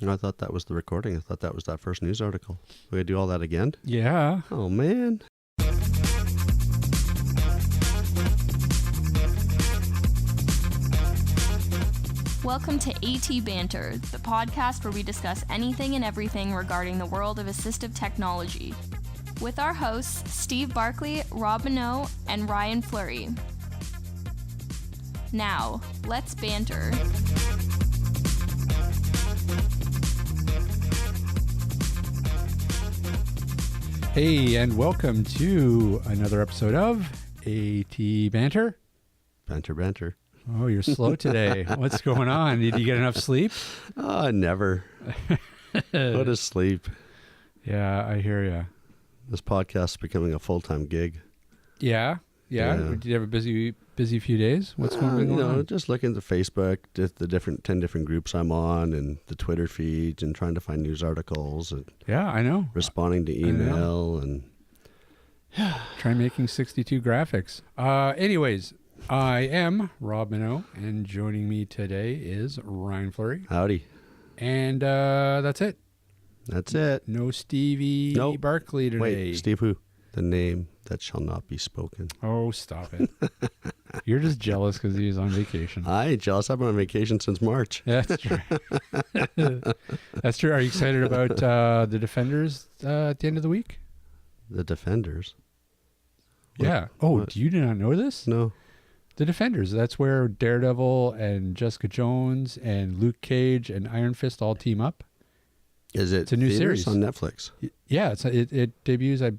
I thought that was the recording. I thought that was that first news article. We gotta do all that again? Yeah. Oh, man. Welcome to AT Banter, the podcast where we discuss anything and everything regarding the world of assistive technology. With our hosts, Steve Barkley, Rob Minot, and Ryan Fleury. Now, let's banter. Hey, and welcome to another episode of AT Banter. Banter. Oh, you're slow today. What's going on? Did you get enough sleep? Never. Go to sleep. Yeah, I hear you. This podcast is becoming a full-time gig. Yeah. Did you have a busy few days? What's going on? Just looking at Facebook, the 10 different groups I'm on, and the Twitter feeds, and trying to find news articles. And yeah, I know. Responding to email and try making 62 graphics. Anyways, I am Rob Minot, and joining me today is Ryan Fleury. Howdy. And that's it. That's it. No Stevie Barkley today. Wait, Steve who? The name that shall not be spoken. Oh, stop it. You're just jealous because he was on vacation. I ain't jealous. I've been on vacation since March. That's true. That's true. Are you excited about the Defenders at the end of the week? The Defenders? Yeah. What? Do you not know this? No. The Defenders. That's where Daredevil and Jessica Jones and Luke Cage and Iron Fist all team up. It's a new series on Netflix. Yeah, it debuts, I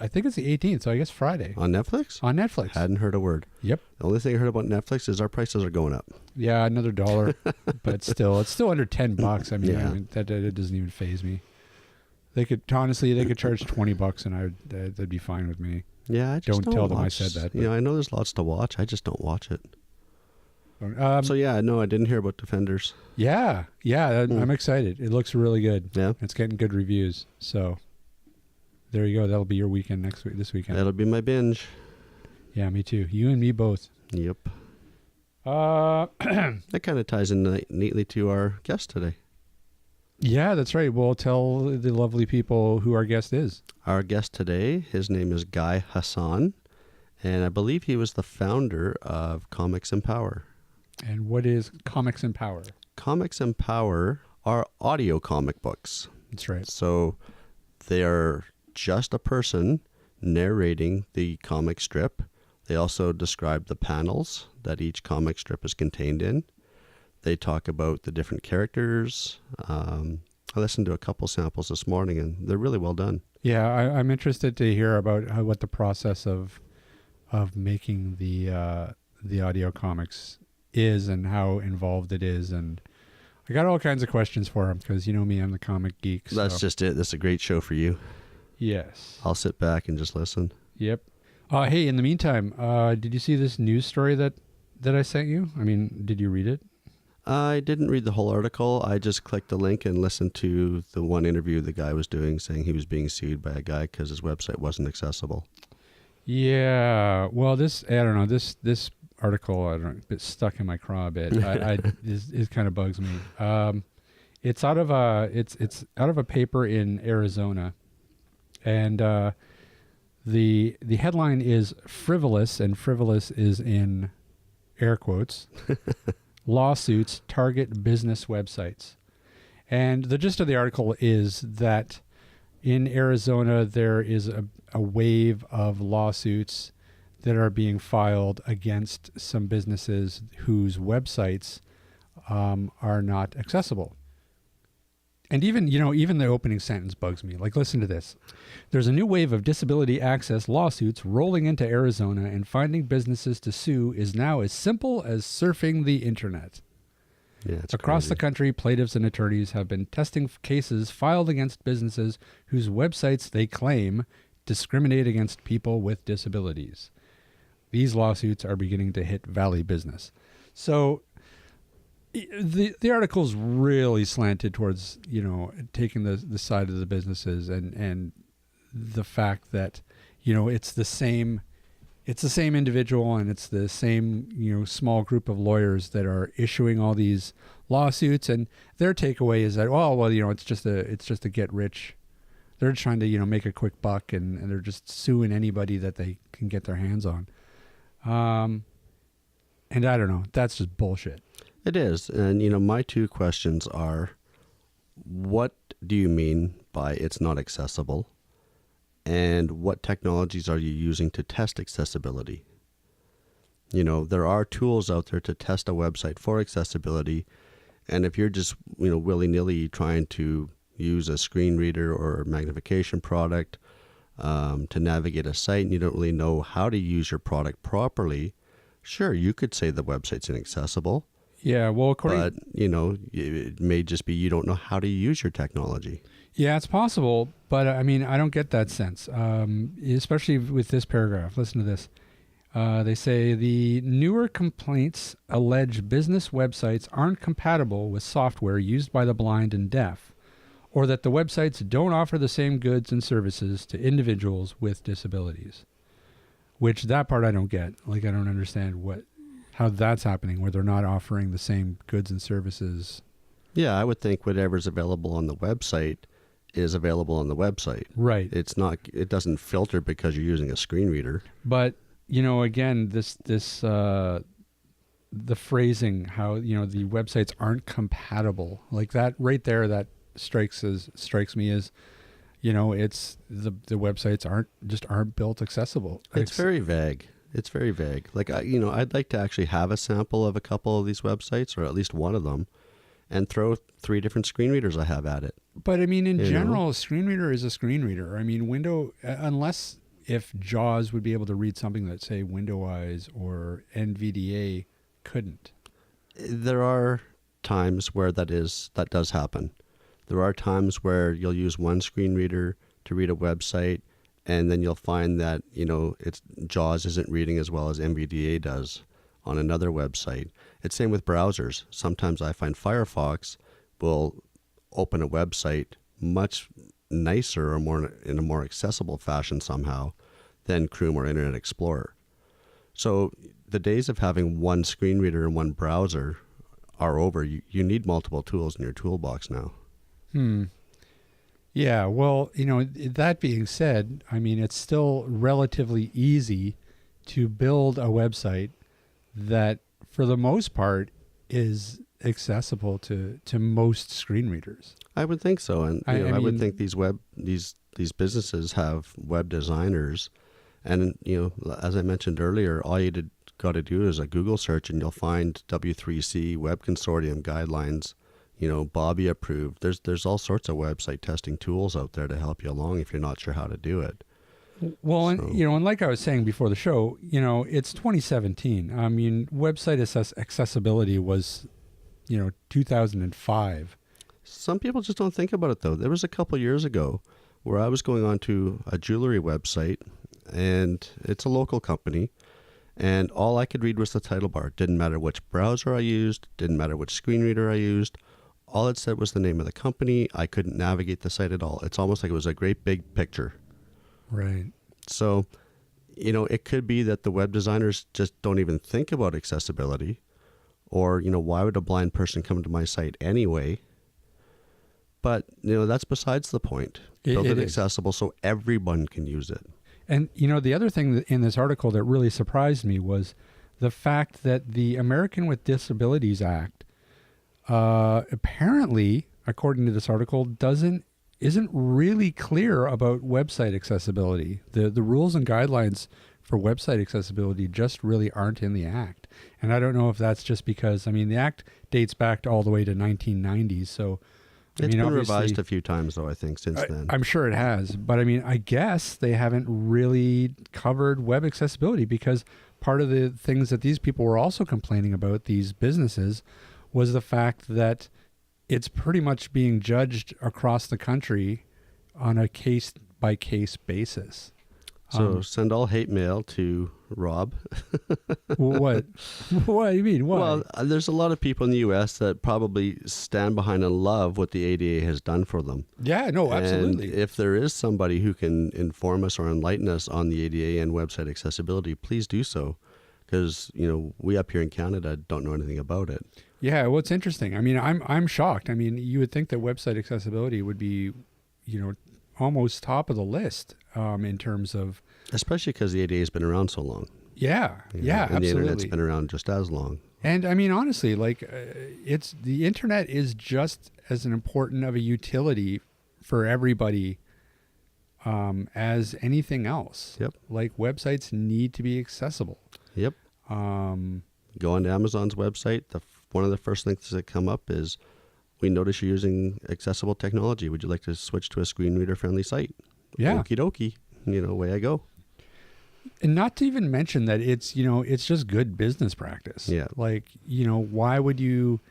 think it's the 18th, so I guess Friday. On Netflix? On Netflix. Hadn't heard a word. Yep. The only thing I heard about Netflix is our prices are going up. Yeah, another $1, but it's still under $10. I mean, Yeah. that doesn't even faze me. They could charge $20 and that'd be fine with me. Yeah, I just don't tell them I watch. said that. Yeah, I know there's lots to watch. I just don't watch it. I didn't hear about Defenders. Yeah, I'm excited. It looks really good. Yeah, it's getting good reviews. So there you go. That'll be your weekend this weekend. That'll be my binge. Yeah, me too. You and me both. Yep. That kind of ties in neatly to our guest today. Yeah, that's right. We'll tell the lovely people who our guest is. Our guest today, his name is Guy Hasson, and I believe he was the founder of Comics and Power. And what is Comics and Power? Comics and Power are audio comic books. That's right. So they are just a person narrating the comic strip. They also describe the panels that each comic strip is contained in. They talk about the different characters. I listened to a couple samples this morning, and they're really well done. Yeah, I'm interested to hear about what the process of making the audio comics is and how involved it is, and I got all kinds of questions for him because you know me, I'm the comic geek. So. That's just it. This is a great show for you. Yes. I'll sit back and just listen. Yep. Hey, in the meantime, did you see this news story that I sent you? I mean, did you read it? I didn't read the whole article. I just clicked the link and listened to the one interview the guy was doing saying he was being sued by a guy because his website wasn't accessible. Yeah. Well, this article, it's stuck in my craw a bit. It kind of bugs me. It's out of a paper in Arizona, and the headline is frivolous, and frivolous is in air quotes. Lawsuits target business websites, and the gist of the article is that in Arizona there is a wave of lawsuits that are being filed against some businesses whose websites are not accessible. And even the opening sentence bugs me. Like, listen to this. There's a new wave of disability access lawsuits rolling into Arizona, and finding businesses to sue is now as simple as surfing the internet. Yeah, it's Across crazy. the country, plaintiffs and attorneys have been testing cases filed against businesses whose websites they claim discriminate against people with disabilities. These lawsuits are beginning to hit Valley business. So the article's really slanted towards, taking the side of the businesses and the fact that, it's the same it's the same individual and it's the same, small group of lawyers that are issuing all these lawsuits, and their takeaway is that, it's just a get rich. They're trying to, make a quick buck, and they're just suing anybody that they can get their hands on. And I don't know, that's just bullshit. It is. And, my two questions are, what do you mean by it's not accessible? And what technologies are you using to test accessibility? There are tools out there to test a website for accessibility. And if you're just, willy-nilly trying to use a screen reader or a magnification product to navigate a site and you don't really know how to use your product properly, sure, you could say the website's inaccessible. Yeah, well, but, it may just be you don't know how to use your technology. Yeah, it's possible, but I don't get that sense, especially with this paragraph. Listen to this. They say the newer complaints allege business websites aren't compatible with software used by the blind and deaf, or that the websites don't offer the same goods and services to individuals with disabilities. Which, that part I don't get. I don't understand how that's happening, where they're not offering the same goods and services. Yeah, I would think whatever's available on the website is available on the website. Right. It doesn't filter because you're using a screen reader. But, again, the phrasing, how, the websites aren't compatible, like that right there, that strikes me as, it's the websites aren't built accessible. It's very vague. It's very vague. I'd like to actually have a sample of a couple of these websites, or at least one of them, and throw 3 different screen readers I have at it. But in general, a screen reader is a screen reader. Unless if JAWS would be able to read something that, say, WindowEyes or NVDA couldn't. There are times where that does happen. There are times where you'll use one screen reader to read a website, and then you'll find that, it's JAWS isn't reading as well as NVDA does on another website. It's same with browsers. Sometimes I find Firefox will open a website much nicer or in a more accessible fashion somehow than Chrome or Internet Explorer. So the days of having one screen reader and one browser are over. You need multiple tools in your toolbox now. Yeah, well, that being said, it's still relatively easy to build a website that, for the most part, is accessible to most screen readers. I would think so, and I would think these businesses have web designers, and as I mentioned earlier, all you got to do is a Google search, and you'll find W3C Web Consortium guidelines. Bobby approved. There's all sorts of website testing tools out there to help you along if you're not sure how to do it. Well, and like I was saying before the show, it's 2017. Website accessibility was, 2005. Some people just don't think about it, though. There was a couple years ago where I was going on to a jewelry website, and it's a local company, and all I could read was the title bar. Didn't matter which browser I used, didn't matter which screen reader I used. All it said was the name of the company. I couldn't navigate the site at all. It's almost like it was a great big picture. Right. So, it could be that the web designers just don't even think about accessibility, or, why would a blind person come to my site anyway? But, that's besides the point. Build it accessible so everyone can use it. And, the other thing in this article that really surprised me was the fact that the American with Disabilities Act apparently, according to this article, isn't really clear about website accessibility. The rules and guidelines for website accessibility just really aren't in the Act. And I don't know if that's just because, the Act dates back all the way to 1990s. So, it's been revised a few times, though, I think, since then. I'm sure it has. But, I guess they haven't really covered web accessibility, because part of the things that these people were also complaining about, these businesses, was the fact that it's pretty much being judged across the country on a case-by-case basis. So send all hate mail to Rob. What? What do you mean? What? Well, there's a lot of people in the U.S. that probably stand behind and love what the ADA has done for them. Yeah, no, absolutely. And if there is somebody who can inform us or enlighten us on the ADA and website accessibility, please do so. Because, we up here in Canada don't know anything about it. Yeah, well, it's interesting. I mean, I'm shocked. I mean, you would think that website accessibility would be, almost top of the list in terms of... Especially because the ADA has been around so long. Yeah, And absolutely. the internet's been around just as long. And I mean, honestly, it's the internet is just as an important of a utility for everybody as anything else. Yep. Like websites need to be accessible. Yep. Go onto Amazon's website. One of the first things that come up is, we notice you're using accessible technology. Would you like to switch to a screen reader friendly site? Yeah. Okie dokie. Away I go. And not to even mention that it's just good business practice. Yeah. Like, why would you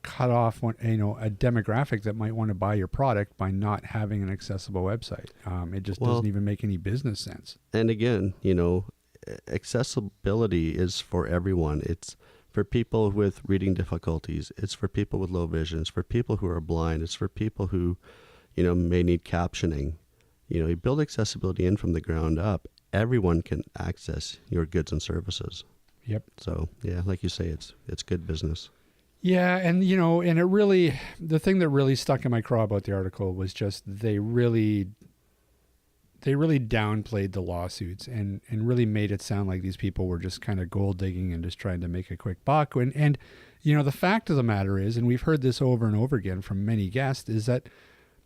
cut off a demographic that might want to buy your product by not having an accessible website? It just doesn't even make any business sense. And again, accessibility is for everyone. It's for people with reading difficulties. It's for people with low vision. It's for people who are blind. It's for people who, may need captioning. You build accessibility in from the ground up. Everyone can access your goods and services. Yep. So yeah, like you say, it's good business. Yeah, and and it really, the thing that really stuck in my craw about the article was just they really downplayed the lawsuits and really made it sound like these people were just kind of gold digging and just trying to make a quick buck. And the fact of the matter is, and we've heard this over and over again from many guests, is that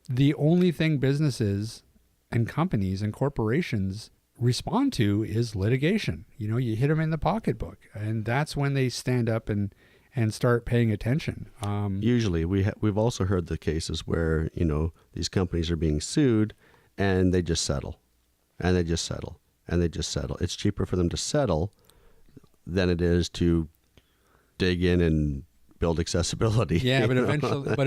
the only thing businesses and companies and corporations respond to is litigation. You hit them in the pocketbook, and that's when they stand up and start paying attention. Usually, we've also heard the cases where these companies are being sued, and they just settle, and they just settle, and they just settle. It's cheaper for them to settle than it is to dig in and build accessibility. Yeah, but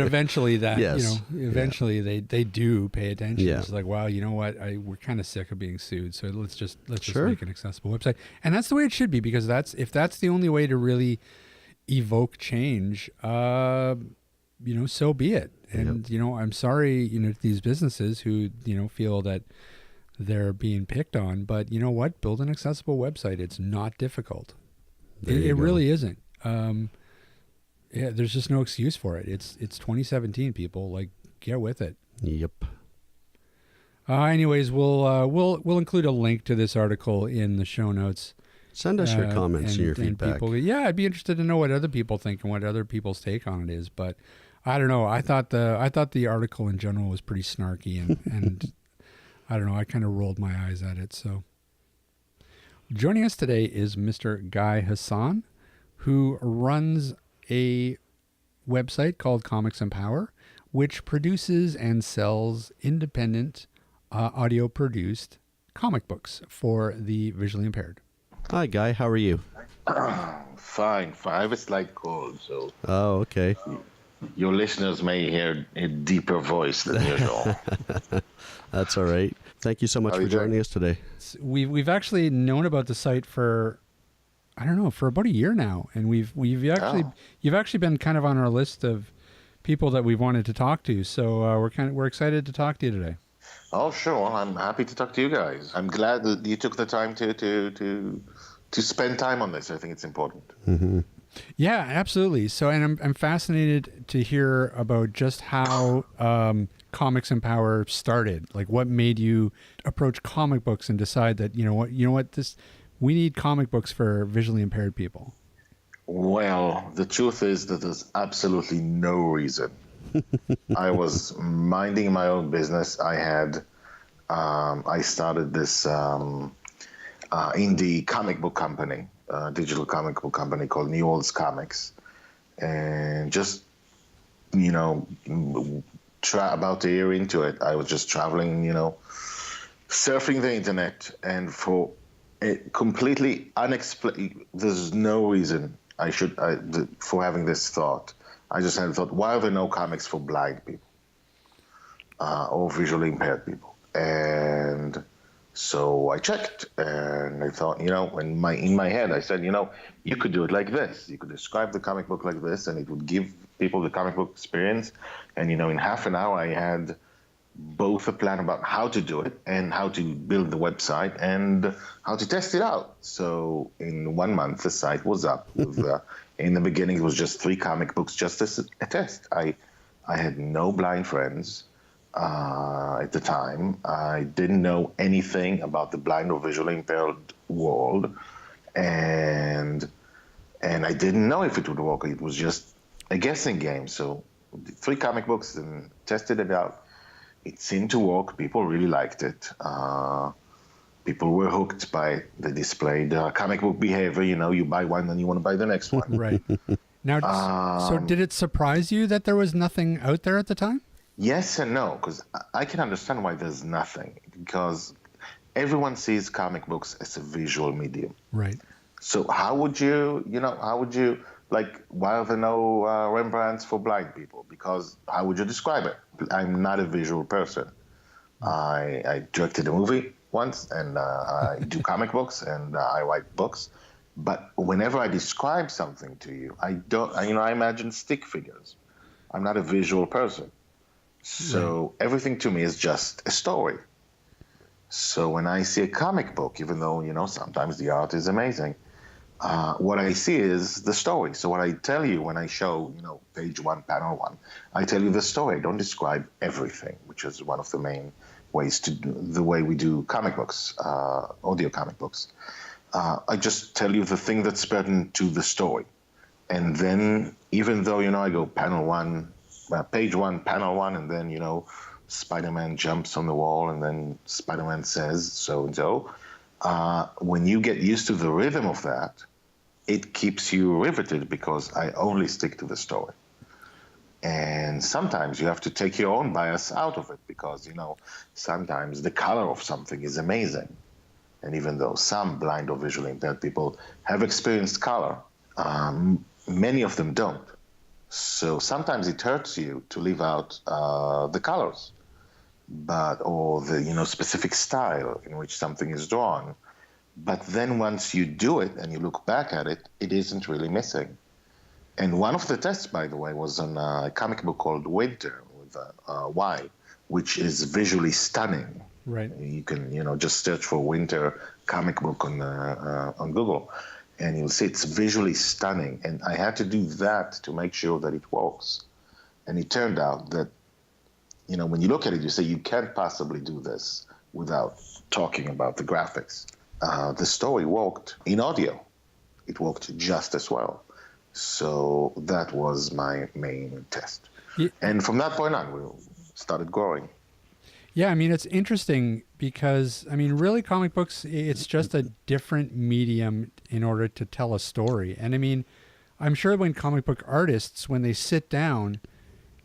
eventually that, Yes. They do pay attention. Yeah. It's like, wow, you know what? We're kind of sick of being sued. So let's just Sure. make an accessible website. And that's the way it should be, because if that's the only way to really evoke change, so be it. And, I'm sorry, these businesses who, feel that they're being picked on, but you know what? Build an accessible website. It's not difficult. It really isn't. Yeah, there's just no excuse for it. It's 2017, people. Like, get with it. Yep. Anyways, we'll include a link to this article in the show notes. Send us your comments and your feedback. I'd be interested to know what other people think and what other people's take on it is. But I don't know. I thought the article in general was pretty snarky, and I don't know. I kind of rolled my eyes at it. So, joining us today is Mr. Guy Hasson, who runs a website called Comics and Power, which produces and sells independent audio produced comic books for the visually impaired. Hi, Guy. How are you? Fine. I have a slight cold, so Oh, okay. your listeners may hear a deeper voice than usual. That's all right. Thank you so much How for you doing? joining us today. We've actually known about the site for, I don't know, for about a year now, and you've actually been kind of on our list of people that we've wanted to talk to. So we're excited to talk to you today. Oh, sure. Well, I'm happy to talk to you guys. I'm glad that you took the time to spend time on this. I think it's important. Mm-hmm. Yeah, absolutely. So, and I'm fascinated to hear about just how Comics and Power started. Like, what made you approach comic books and decide that we need comic books for visually impaired people? Well, the truth is that there's absolutely no reason. I was minding my own business. I started this indie comic book company, digital comic book company called New Olds Comics, and just about a year into it, I was just traveling, surfing the internet, and for it completely unexplained, there's no reason for having this thought. I just had a thought, why are there no comics for blind people or visually impaired people? And So I checked, and I thought, in my head, I said, you could do it like this. You could describe the comic book like this, and it would give people the comic book experience. And in half an hour, I had both a plan about how to do it and how to build the website and how to test it out. So in 1 month, the site was up. With, in the beginning, it was just 3 comic books, just as a test. I had no blind friends at the time. I didn't know anything about the blind or visually impaired world, and I didn't know if it would work. It was just a guessing game. So 3 comic books and tested it out. It seemed to work. People really liked it. People were hooked by the displayed comic book behavior. You buy one, then you want to buy the next one. Right. Now, so did it surprise you that there was nothing out there at the time? Yes and no, because I can understand why there's nothing, because everyone sees comic books as a visual medium. Right. So how would you, why are there no Rembrandts for blind people? Because how would you describe it? I'm not a visual person. I directed a movie once, and I do comic books, and I write books. But whenever I describe something to you, I imagine stick figures. I'm not a visual person. So everything to me is just a story. So when I see a comic book, even though, sometimes the art is amazing, what I see is the story. So what I tell you when I show, page 1, panel 1, I tell you the story. I don't describe everything, which is one of the main ways to do the way we do comic books, audio comic books. I just tell you the thing that's pertinent to the story. And then even though, I go panel 1, page 1, panel 1, and then, Spider-Man jumps on the wall, and then Spider-Man says so-and-so. When you get used to the rhythm of that, it keeps you riveted, because I only stick to the story. And sometimes you have to take your own bias out of it, because, sometimes the color of something is amazing. And even though some blind or visually impaired people have experienced color, many of them don't. So sometimes it hurts you to leave out the colors, or the specific style in which something is drawn. But then once you do it and you look back at it, it isn't really missing. And one of the tests, by the way, was on a comic book called Winter with Y, which is visually stunning. Right. You can just search for Winter comic book on Google, and you'll see it's visually stunning. And I had to do that to make sure that it works. And it turned out that, when you look at it, you say you can't possibly do this without talking about the graphics. The story worked in audio. It worked just as well. So that was my main test. Yeah. And from that point on, we started growing. Yeah, it's interesting because, really comic books, it's just a different medium in order to tell a story. And I'm sure when comic book artists, when they sit down,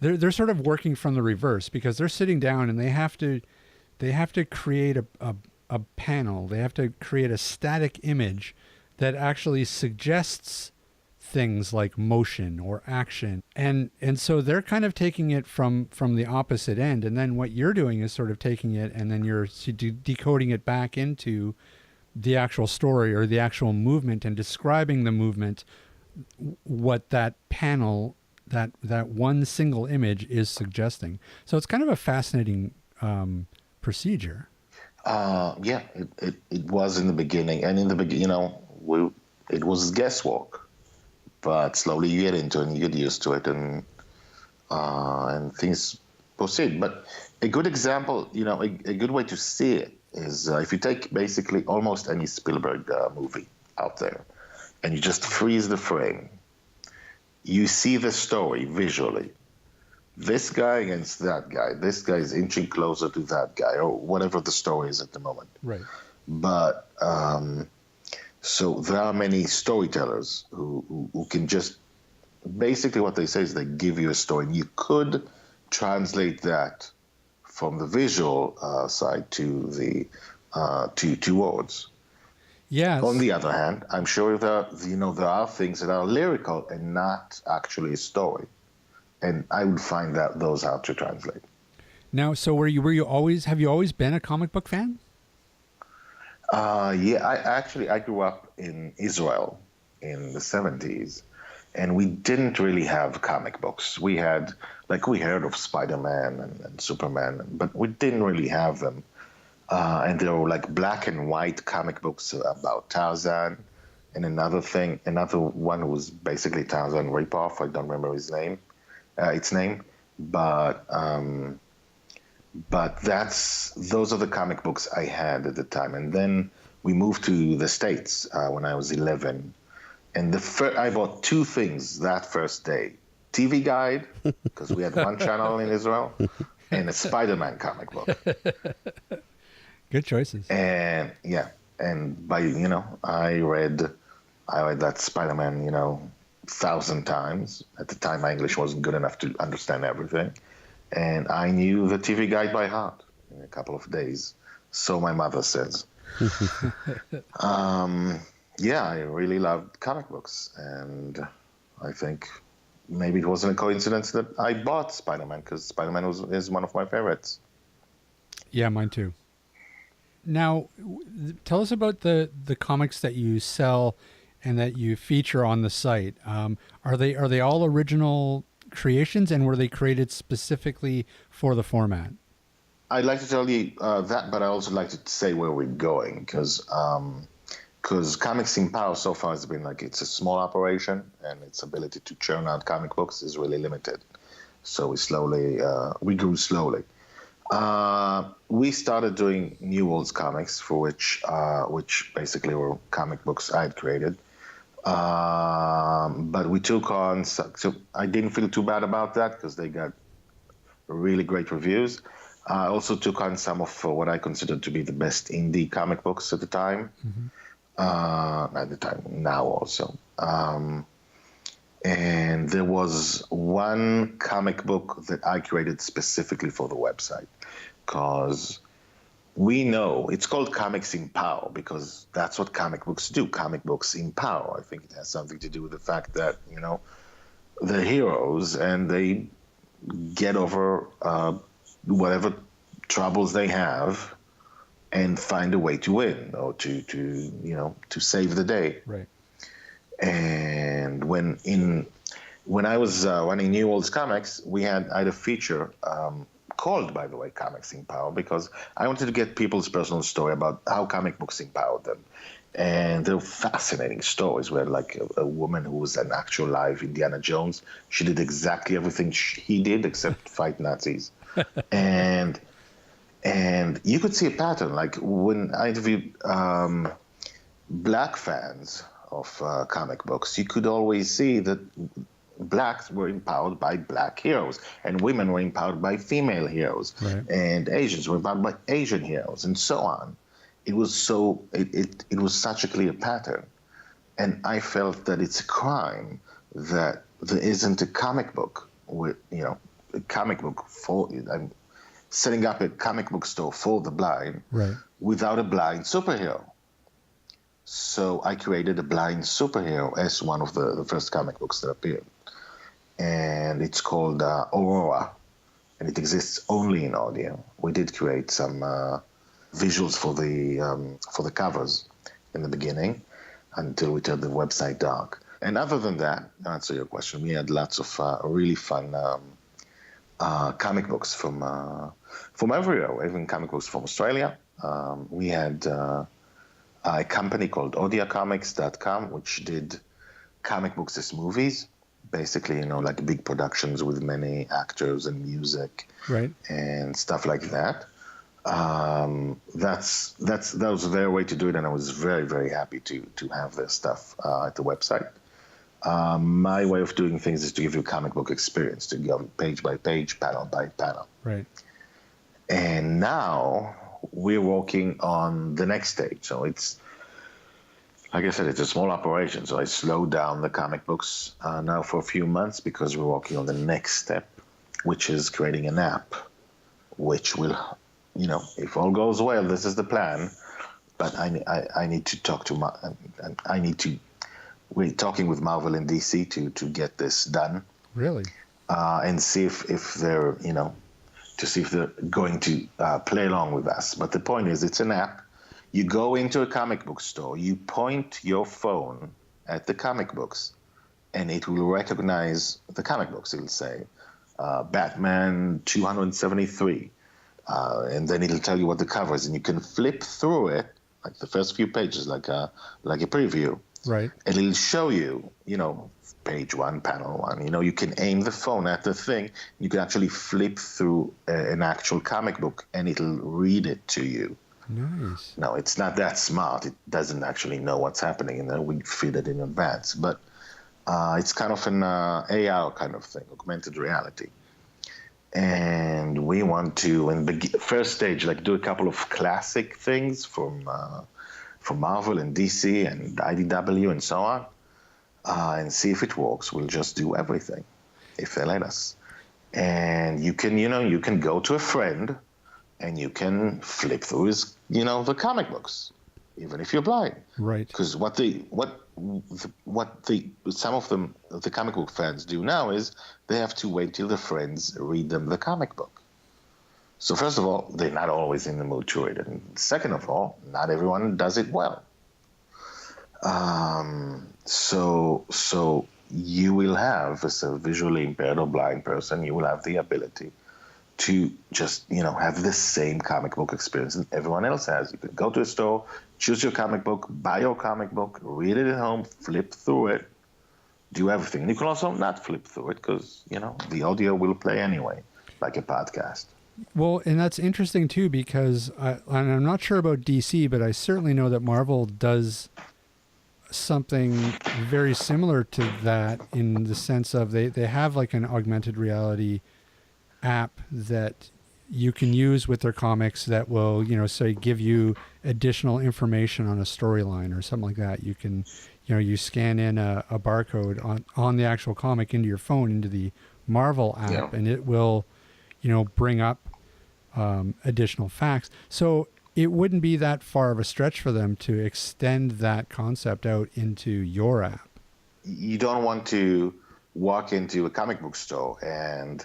they're sort of working from the reverse, because they're sitting down and they have to create a panel. They have to create a static image that actually suggests things like motion or action. And so they're kind of taking it from the opposite end. And then what you're doing is sort of taking it and then you're decoding it back into the actual story or the actual movement and describing the movement, what that panel, that one single image is suggesting. So it's kind of a fascinating procedure. Yeah, it was in the beginning. And in the beginning, it was guesswork. But slowly you get into it and you get used to it, and things proceed. But a good example, a good way to see it is if you take basically almost any Spielberg movie out there and you just freeze the frame, you see the story visually. This guy against that guy. This guy is inching closer to that guy, or whatever the story is at the moment. Right. But so there are many storytellers who can just, basically what they say is they give you a story. And you could translate that from the visual side to the to words. Yes. On the other hand, I'm sure there are things that are lyrical and not actually a story, and I would find those hard to translate. Now, so have you always been a comic book fan? Yeah, I grew up in Israel in the 70s, and we didn't really have comic books. We had, like, we heard of Spider-Man and Superman, but we didn't really have them. And there were like black and white comic books about Tarzan, and another one was basically Tarzan ripoff. I don't remember its name, but those are the comic books I had at the time. And then we moved to the States when I was 11, and I bought two things that first day: TV Guide, because we had one channel in Israel, and a Spider-Man comic book. Good choices. And yeah, and I read that Spider-Man 1,000 times. At the time, my English wasn't good enough to understand everything, and I knew the TV Guide by heart in a couple of days. So my mother says. Yeah, I really loved comic books, and I think maybe it wasn't a coincidence that I bought Spider-Man, because Spider-Man is one of my favorites. Yeah, mine too. Now, tell us about the comics that you sell and that you feature on the site. Are they all original creations, and were they created specifically for the format? I'd like to tell you that, but I also like to say where we're going, because Comics in Power so far has been it's a small operation, and its ability to churn out comic books is really limited. So we grew slowly. We started doing New World's comics, for which basically were comic books I had created. But we took on, so I didn't feel too bad about that because they got really great reviews. I also took on some of what I considered to be the best indie comic books at the time. Now also. And there was one comic book that I created specifically for the website, because we know it's called Comics in Power because that's what comic books do. Comic books empower. I think it has something to do with the fact that, they're heroes and they get over whatever troubles they have and find a way to win or to save the day. Right. And when I was running New World's Comics, I had a feature called, by the way, Comics in Power, because I wanted to get people's personal story about how comic books empowered them. And they're fascinating stories. We had a woman who was an actual live Indiana Jones. She did exactly everything he did except fight Nazis. And you could see a pattern. Like when I interviewed black fans of comic books, you could always see that blacks were empowered by black heroes, and women were empowered by female heroes, right. And Asians were empowered by Asian heroes, and so on. It was such a clear pattern, and I felt that it's a crime that there isn't a comic book with a comic book for. I'm setting up a comic book store for the blind, right, without a blind superhero. So I created a blind superhero as one of the first comic books that appeared. And it's called Aurora, and it exists only in audio. We did create some visuals for the covers in the beginning until we turned the website dark. And other than that, to answer your question, we had lots of really fun comic books from everywhere, even comic books from Australia. We had a company called audiacomics.com, which did comic books as movies, basically, like big productions with many actors and music, right, and stuff like that. That was their way to do it, and I was very, very happy to have their stuff at the website. My way of doing things is to give you a comic book experience, to go page by page, panel by panel. Right. And now we're working on the next stage. So it's, like I said, it's a small operation. So I slowed down the comic books now for a few months because we're working on the next step, which is creating an app, which will, if all goes well, this is the plan. But I need to talk to we're talking with Marvel and DC to get this done. Really? And see if they're, to see if they're going to play along with us. But the point is, it's an app. You go into a comic book store, you point your phone at the comic books, and it will recognize the comic books. It'll say Batman 273, and then it'll tell you what the cover is, and you can flip through it, like the first few pages, like a preview. Right. And it'll show you, page 1, panel 1. You can aim the phone at the thing. You can actually flip through an actual comic book, and it'll read it to you. Nice. No, it's not that smart. It doesn't actually know what's happening, and we feed it in advance. But it's kind of an AR kind of thing, augmented reality. And we want to, in the first stage, do a couple of classic things from Marvel and DC and IDW and so on, and see if it works. We'll just do everything if they let us. And you can go to a friend and you can flip through his, the comic books, even if you're blind. Right. Because some of them, the comic book fans do now is they have to wait till the friends read them the comic book. So first of all, they're not always in the mood to read it. And second of all, not everyone does it well. So you will have, as a visually impaired or blind person, you will have the ability to just, have the same comic book experience that everyone else has. You can go to a store, choose your comic book, buy your comic book, read it at home, flip through it, do everything. And you can also not flip through it because, the audio will play anyway, like a podcast. Well, and that's interesting too, because I'm not sure about DC, but I certainly know that Marvel does something very similar to that, in the sense of they have like an augmented reality app that you can use with their comics that will, say, give you additional information on a storyline or something like that. You can, you scan in a barcode on the actual comic into your phone, into the Marvel app, and it will, bring up additional facts. So it wouldn't be that far of a stretch for them to extend that concept out into your app. You don't want to walk into a comic book store and,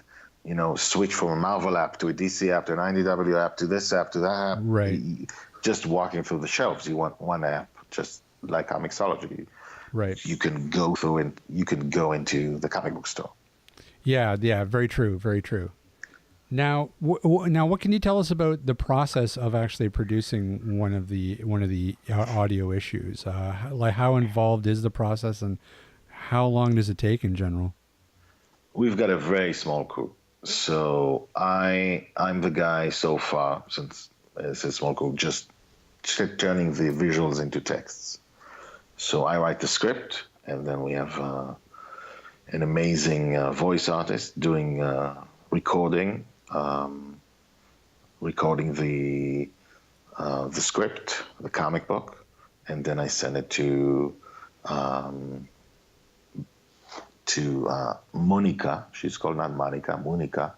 switch from a Marvel app to a DC app to an IDW app to this app to that app. Right. Just walking through the shelves. You want one app, just like Comixology. Right. You can go through and you can go into the comic book store. Yeah. Very true. Very true. Now, what can you tell us about the process of actually producing one of the audio issues? Like, how involved is the process, and how long does it take in general? We've got a very small crew, so I'm the guy so far, since it's a small crew, just turning the visuals into texts. So I write the script, and then we have an amazing voice artist doing recording the script, the comic book, and then I send it to Monica. She's called not Monica, Monica,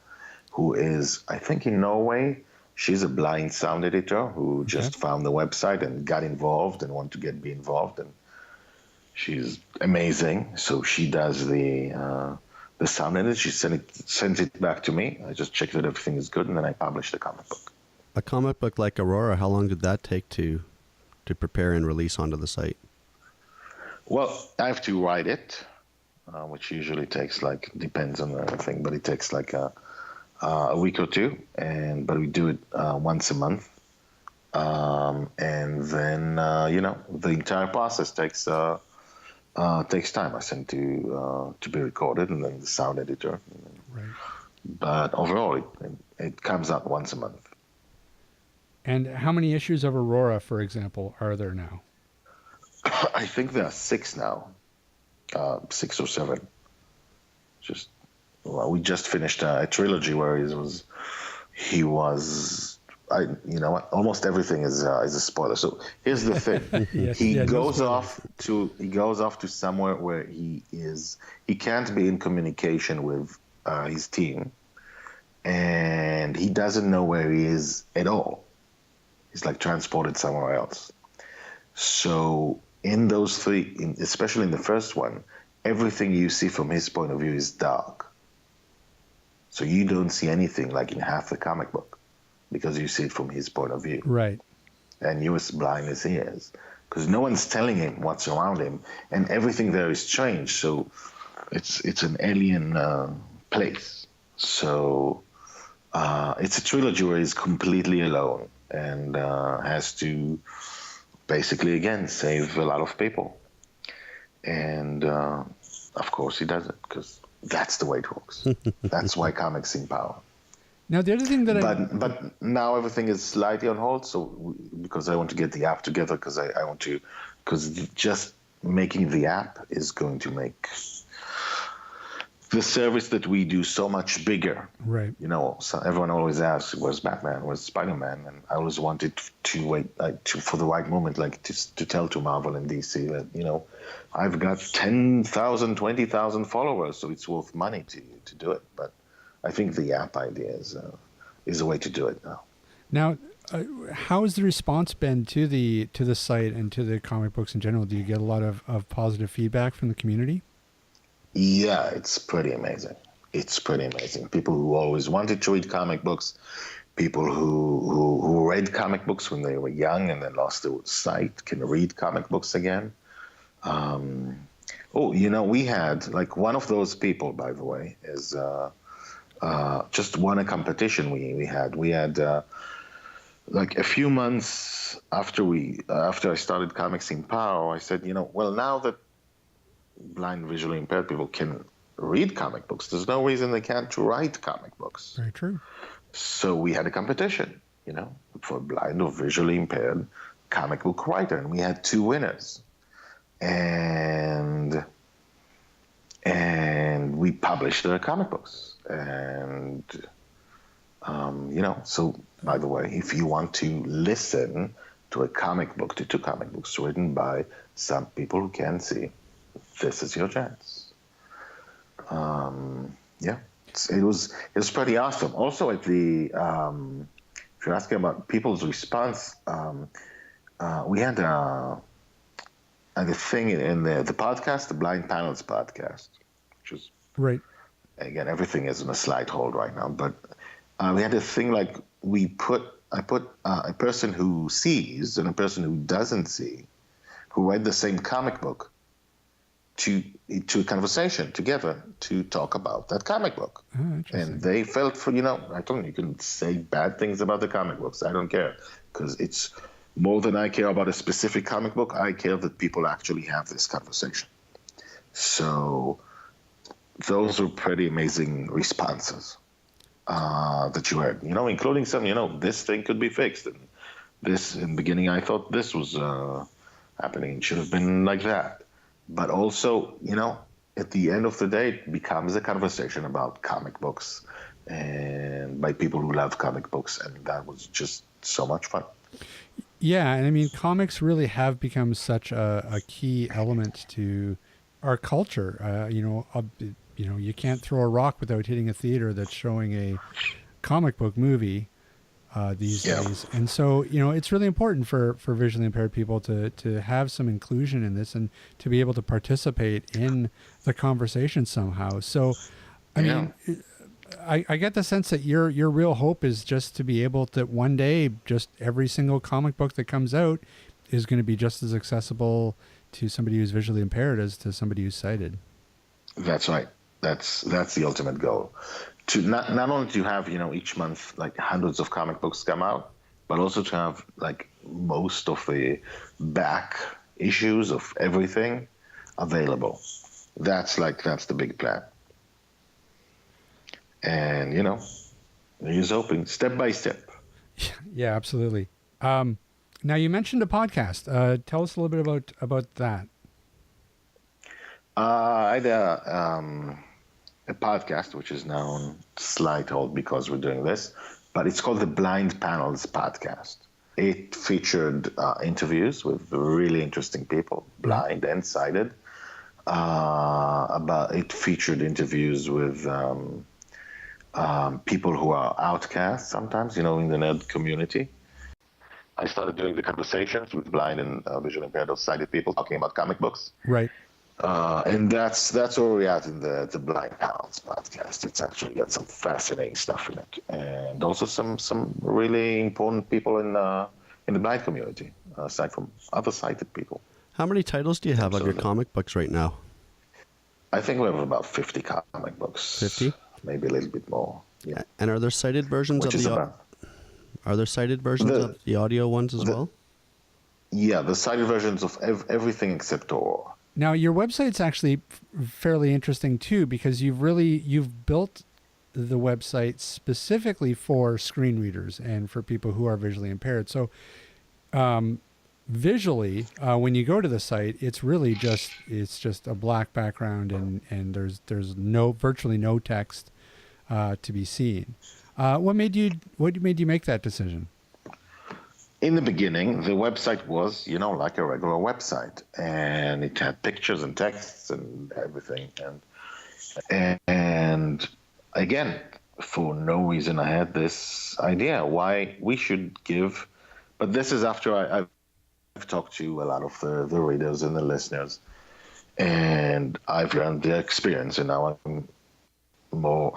who is, I think, in Norway. She's a blind sound editor who just found the website and got involved and wanted to be involved, and she's amazing. So she does the sound edit. She sends it back to me. I just check that everything is good, and then I publish the comic book. A comic book like Aurora, how long did that take to prepare and release onto the site? Well, I have to write it, which usually takes depends on the thing, but it takes a week or two, but we do it once a month. And then, the entire process takes time. I send to be recorded, and then the sound editor. Right. But overall, it comes out once a month. And how many issues of Aurora, for example, are there now? I think there are 6 now, 6 or 7. We just finished a trilogy where almost everything is a spoiler. So here's the thing: he goes off to somewhere where he can't be in communication with his team, and he doesn't know where he is at all. He's transported somewhere else. So in those 3, especially in the first one, everything you see from his point of view is dark. So you don't see anything like in half the comic book, because you see it from his point of view. Right. and you're as blind as he is, because no one's telling him what's around him, and everything there is strange. So it's an alien place. So it's a trilogy where he's completely alone and has to basically, again, save a lot of people. And of course he does it, because that's the way it works. That's why comics empower. Now, the other thing that But now everything is slightly on hold, because I want to get the app together, because just making the app is going to make the service that we do so much bigger. Right. You know, so everyone always asks, "Where's Batman? Where's Spider-Man?" And I always wanted to wait for the right moment, to tell to Marvel and DC that, I've got 10,000, 20,000 followers, so it's worth money to do it. But I think the app idea is a way to do it now. Now, how has the response been to the site and to the comic books in general? Do you get a lot of positive feedback from the community? Yeah, it's pretty amazing. It's pretty amazing. People who always wanted to read comic books, people who read comic books when they were young and then lost their sight can read comic books again. We had, one of those people, by the way, is just won a competition we had. We had a few months after I started Comics in Power, I said, now that blind, visually impaired people can read comic books, there's no reason they can't write comic books. Very true. So we had a competition, for blind or visually impaired comic book writer, and we had 2 winners. And we published their comic books. And, so, by the way, if you want to listen to a comic book, to 2 comic books written by some people who can see, this is your chance. It was pretty awesome. Also, at the if you're asking about people's response, we had a thing in the podcast, the Blind Panels podcast, which was right. Again, everything is on a slight hold right now, but we had a thing I put a person who sees and a person who doesn't see, who read the same comic book, to a conversation together to talk about that comic book. Oh, and they felt I told them, you can say bad things about the comic books. I don't care, because it's more than I care about a specific comic book. I care that people actually have this conversation. So those were pretty amazing responses that you heard, including some, this thing could be fixed. And this, in the beginning, I thought this was happening. It should have been like that. But also, at the end of the day, it becomes a conversation about comic books and by people who love comic books. And that was just so much fun. Yeah. And I mean, comics really have become such a key element to our culture. You can't throw a rock without hitting a theater that's showing a comic book movie these days. And so, it's really important for visually impaired people to have some inclusion in this and to be able to participate in the conversation somehow. So, I mean, I get the sense that your real hope is just to be able to one day, just every single comic book that comes out is going to be just as accessible to somebody who's visually impaired as to somebody who's sighted. That's right. That's the ultimate goal. To not only to have, each month hundreds of comic books come out, but also to have most of the back issues of everything available. That's the big plan. And he's hoping step by step. Yeah, absolutely. Now you mentioned a podcast. Tell us a little bit about that. I had a podcast, which is now on slight hold because we're doing this, but it's called the Blind Panels Podcast. It featured interviews with really interesting people, blind and sighted. It featured interviews with people who are outcasts sometimes, in the nerd community. I started doing the conversations with blind and visually impaired or sighted people talking about comic books. Right. And that's where we're at in the Blind Panels podcast. It's actually got some fascinating stuff in it, and also some really important people in the blind community, aside from other sighted people. How many titles do you have of your comic books right now? I think we have about 50 comic books. 50? Maybe a little bit more. Yeah. And are there cited versions of the audio ones as well? Yeah, the cited versions of everything except Aurora. Now, your website's actually fairly interesting too, because you've built the website specifically for screen readers and for people who are visually impaired. So, visually, when you go to the site, it's really just a black background and there's virtually no text to be seen. What made you make that decision? In the beginning, the website was, like a regular website, and it had pictures and texts and everything. And again, for no reason, I had this idea why we should give. But this is after I've talked to a lot of the readers and the listeners, and I've learned their experience, and now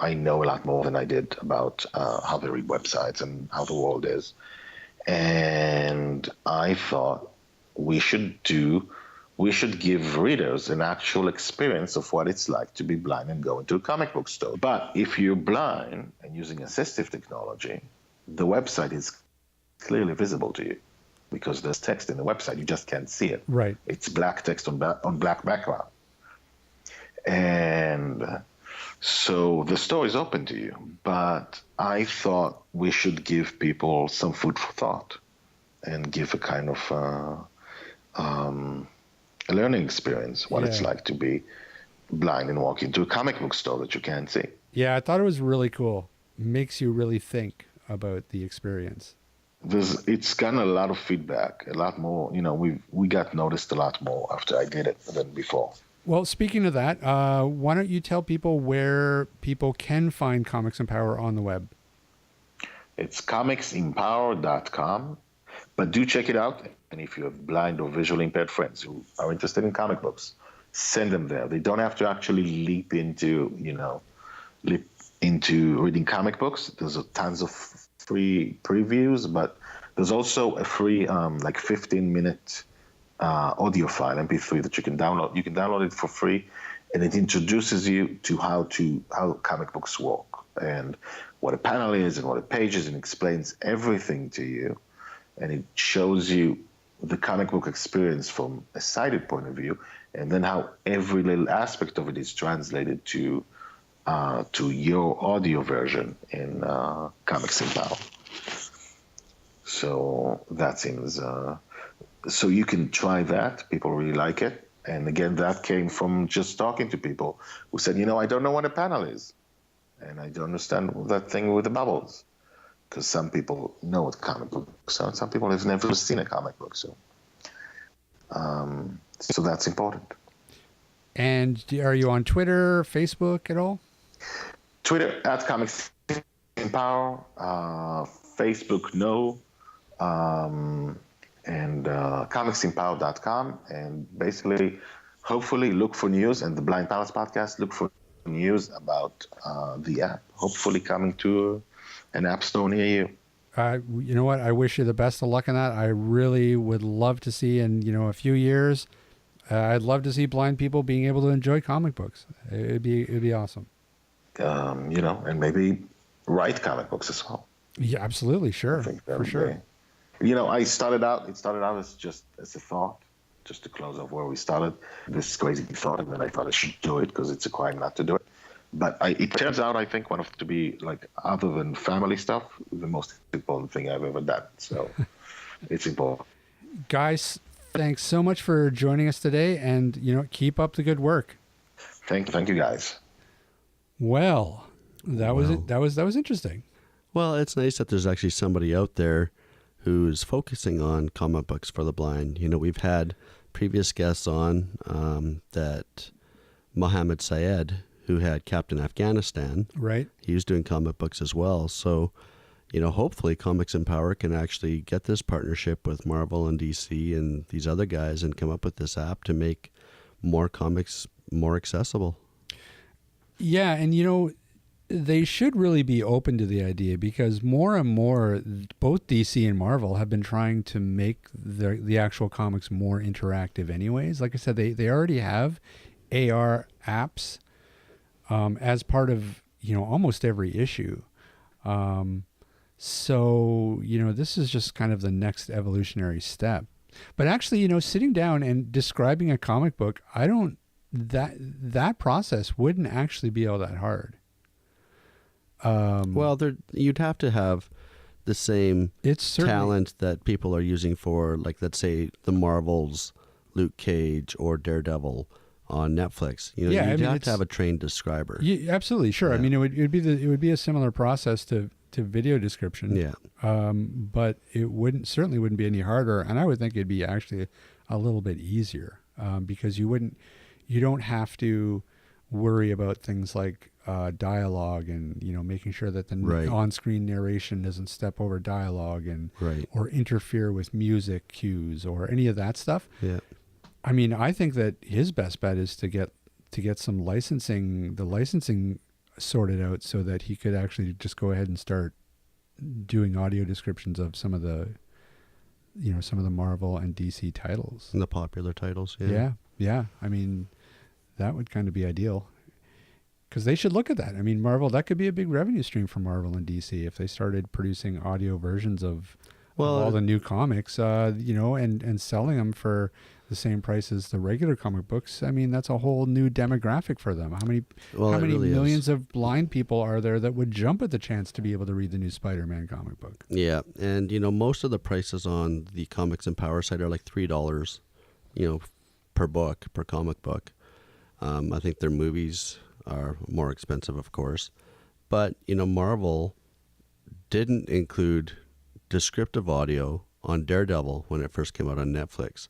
I know a lot more than I did about how they read websites and how the world is. And I thought we should give readers an actual experience of what it's like to be blind and go into a comic book store. But if you're blind and using assistive technology, the website is clearly visible to you because there's text in the website. You just can't see it. Right. It's black text on black background. And so the store is open to you, but I thought we should give people some food for thought and give a kind of a learning experience, what it's like to be blind and walk into a comic book store that you can't see. Yeah, I thought it was really cool. Makes you really think about the experience. It's gotten a lot of feedback, a lot more. We got noticed a lot more after I did it than before. Well, speaking of that, why don't you tell people where people can find Comics Empower on the web? It's comicsempower.com, but do check it out. And if you have blind or visually impaired friends who are interested in comic books, send them there. They don't have to actually leap into reading comic books. There's tons of free previews, but there's also a free 15-minute audio file, MP3, that you can download. You can download it for free, and it introduces you to how comic books work and what a panel is and what a page is, and explains everything to you. And it shows you the comic book experience from a sighted point of view, and then how every little aspect of it is translated to your audio version in Comics Empower. So that seems... So you can try that. People really like it. And again, that came from just talking to people who said, I don't know what a panel is. And I don't understand that thing with the bubbles. Because some people know what comic books are, and some people have never seen a comic book. So that's important. And are you on Twitter, Facebook at all? Twitter, @Comics Empower. Facebook, no. And comicsempower.com, and basically, hopefully, look for news, and the Blind Palace podcast, look for news about the app, hopefully coming to an app store near you. You know what? I wish you the best of luck in that. I really would love to see in a few years. I'd love to see blind people being able to enjoy comic books. It'd be awesome. And maybe write comic books as well. Yeah, absolutely, sure, for sure. It started out as just as a thought, just to close off where we started. This crazy thought, and then I thought I should do it because it's a crime not to do it. But it turns out, I think, one of to be other than family stuff, the most important thing I've ever done. So it's important. Guys, thanks so much for joining us today, and keep up the good work. Thank you, guys. Well, that was it. That was interesting. Well, it's nice that there's actually somebody out there who's focusing on comic books for the blind. We've had previous guests on that Mohammed Syed, who had Captain Afghanistan. Right. He was doing comic books as well. So, hopefully Comics Empower can actually get this partnership with Marvel and DC and these other guys and come up with this app to make more comics more accessible. Yeah, and they should really be open to the idea, because more and more, both DC and Marvel have been trying to make the actual comics more interactive anyways. Like I said, they already have AR apps as part of, almost every issue. So, this is just kind of the next evolutionary step. But actually, sitting down and describing a comic book, that process wouldn't actually be all that hard. Well, you'd have to have the same talent that people are using for, like, let's say, the Marvels, Luke Cage, or Daredevil on Netflix. You'd have to have a trained describer. Yeah, absolutely, sure. Yeah. I mean, it would be a similar process to video description. Yeah. But it certainly wouldn't be any harder, and I would think it'd be actually a little bit easier, because you don't have to worry about things like dialogue and making sure that the on-screen narration doesn't step over dialogue and or interfere with music cues or any of that stuff. Yeah. I mean, I think that his best bet is to get some licensing sorted out so that he could actually just go ahead and start doing audio descriptions of some of the Marvel and DC titles. And the popular titles. Yeah. I mean, that would kind of be ideal, because they should look at that. I mean, Marvel, that could be a big revenue stream for Marvel and DC if they started producing audio versions of all the new comics, and selling them for the same price as the regular comic books. I mean, that's a whole new demographic for them. How many really millions of blind people are there that would jump at the chance to be able to read the new Spider-Man comic book? Yeah, and most of the prices on the Comics and Power site are like $3, per comic book. I think their movies are more expensive, of course, but Marvel didn't include descriptive audio on Daredevil when it first came out on Netflix.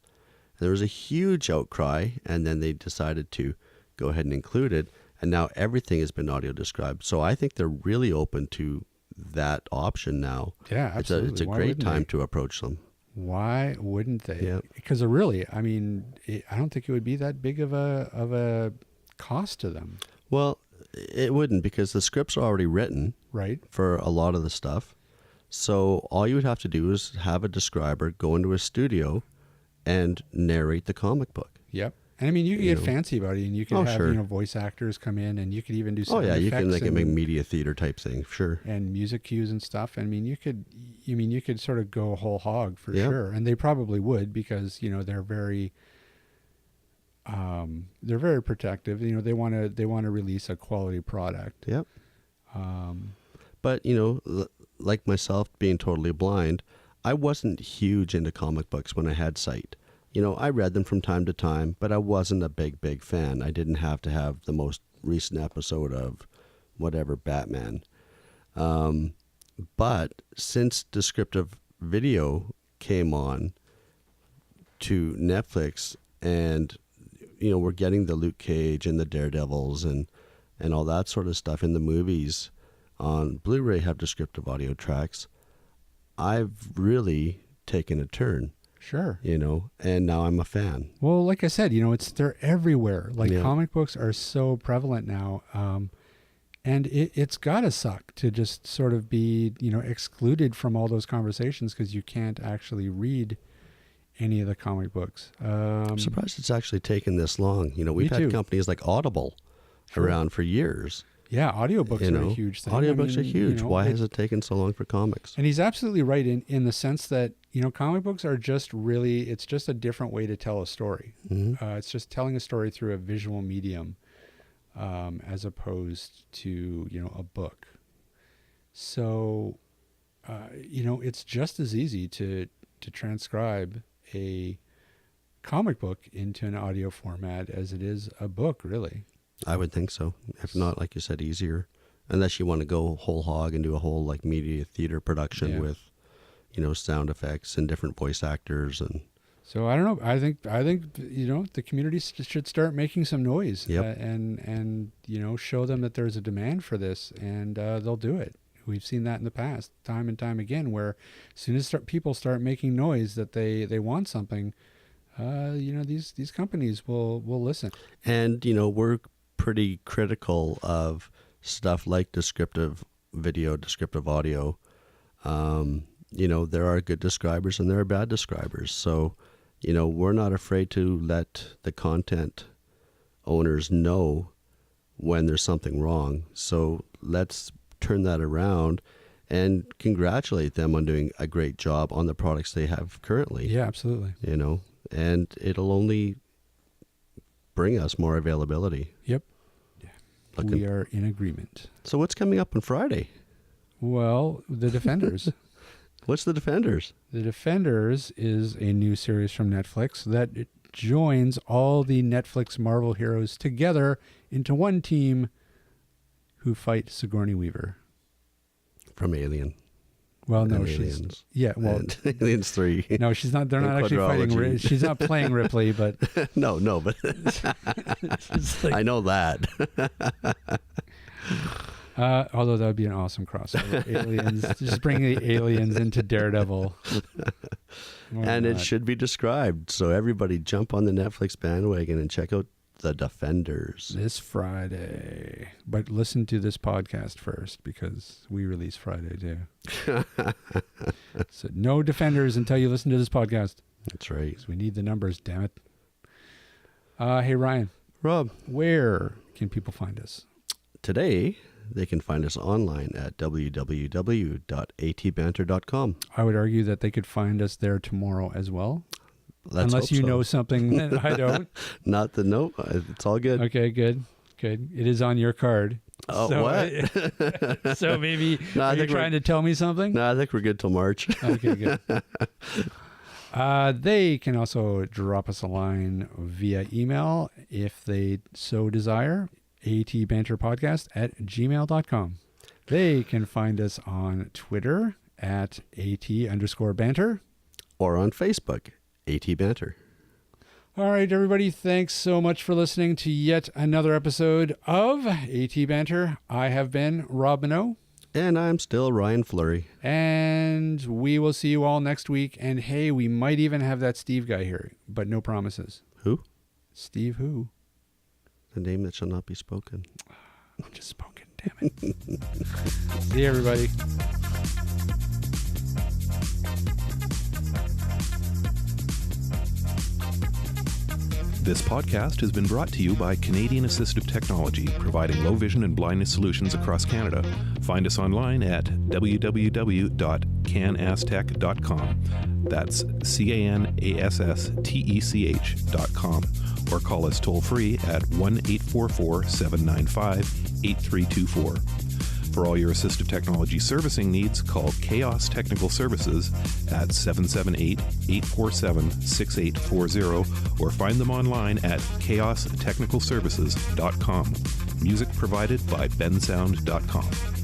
There was a huge outcry, and then they decided to go ahead and include it, and now everything has been audio described. So I think they're really open to that option now. Yeah, absolutely. It's a great time to approach them. Why wouldn't they? Yeah. Because really, I mean, I don't think it would be that big of a cost to them. Well, it wouldn't, because the scripts are already written for a lot of the stuff. So all you would have to do is have a describer go into a studio and narrate the comic book. Yep. And I mean, you could get fancy about it, and you could have voice actors come in, and you could even do some you can make a media theater type thing, sure. And music cues and stuff. I mean, you could sort of go whole hog for sure, and they probably would, because they're very protective. They want to release a quality product. Yep. But like myself, being totally blind, I wasn't huge into comic books when I had sight. I read them from time to time, but I wasn't a big fan. I didn't have to have the most recent episode of whatever Batman. But since descriptive video came on to Netflix, and we're getting the Luke Cage and the Daredevils and all that sort of stuff in the movies on Blu-ray have descriptive audio tracks, I've really taken a turn. Sure. And now I'm a fan. Well, like I said, they're everywhere. Like comic books are so prevalent now. And it's gotta suck to just sort of be, excluded from all those conversations because you can't actually read any of the comic books. I'm surprised it's actually taken this long. We've had companies like Audible around for years. Yeah, audiobooks are a huge thing. Audiobooks are huge. Why has it taken so long for comics? And he's absolutely right in the sense that, comic books are it's just a different way to tell a story. Mm-hmm. It's just telling a story through a visual medium, as opposed to, a book. So, it's just as easy to transcribe a comic book into an audio format as it is a book, really. I would think so. If not, like you said, easier. Unless you want to go whole hog and do a whole like media theater production with, sound effects and different voice actors and. So I don't know. I think the community should start making some noise. Yep. And show them that there's a demand for this, and they'll do it. We've seen that in the past, time and time again, where as soon as people start making noise that they want something, these companies will listen. And we're pretty critical of stuff like descriptive video, descriptive audio, there are good describers and there are bad describers. So, we're not afraid to let the content owners know when there's something wrong. So let's turn that around and congratulate them on doing a great job on the products they have currently. Yeah, absolutely. And it'll only bring us more availability. Yep. Yeah. We are in agreement. So what's coming up on Friday? Well, The Defenders. What's The Defenders? The Defenders is a new series from Netflix that joins all the Netflix Marvel heroes together into one team who fight Sigourney Weaver. From Alien. Well, no, and she's... Aliens. Yeah, well... And Aliens 3. No, she's not... They're not actually fighting... She's not playing Ripley, but... No, but... like, I know that. Although that would be an awesome crossover. Aliens, just bring the aliens into Daredevil. And it should be described. So everybody jump on the Netflix bandwagon and check out The Defenders. This Friday. But listen to this podcast first because we release Friday too. So no Defenders until you listen to this podcast. That's right. Because we need the numbers, damn it. Hey, Ryan. Rob. Where can people find us? Today, they can find us online at www.atbanter.com. I would argue that they could find us there tomorrow as well. Let's Unless you know something that I don't. Not the note. It's all good. Okay, good. It is on your card. Oh, so, what? So maybe are you trying to tell me something? No, I think we're good till March. Okay, good. They can also drop us a line via email if they so desire. atbanterpodcast@gmail.com. They can find us on Twitter at @AT_banter. Or on Facebook, AT Banter. All right, everybody. Thanks so much for listening to yet another episode of AT Banter. I have been Rob Minot. And I'm still Ryan Fleury. And we will see you all next week. And hey, we might even have that Steve guy here, but no promises. Who? Steve who? The name that shall not be spoken. Just spoken, damn it. See you, everybody. This podcast has been brought to you by Canadian Assistive Technology, providing low vision and blindness solutions across Canada. Find us online at www.canasstech.com. That's CANASSTECH.com. Or call us toll free at 1-844-795-8324. For all your assistive technology servicing needs, call Chaos Technical Services at 778-847-6840 or find them online at chaostechnicalservices.com. Music provided by bensound.com.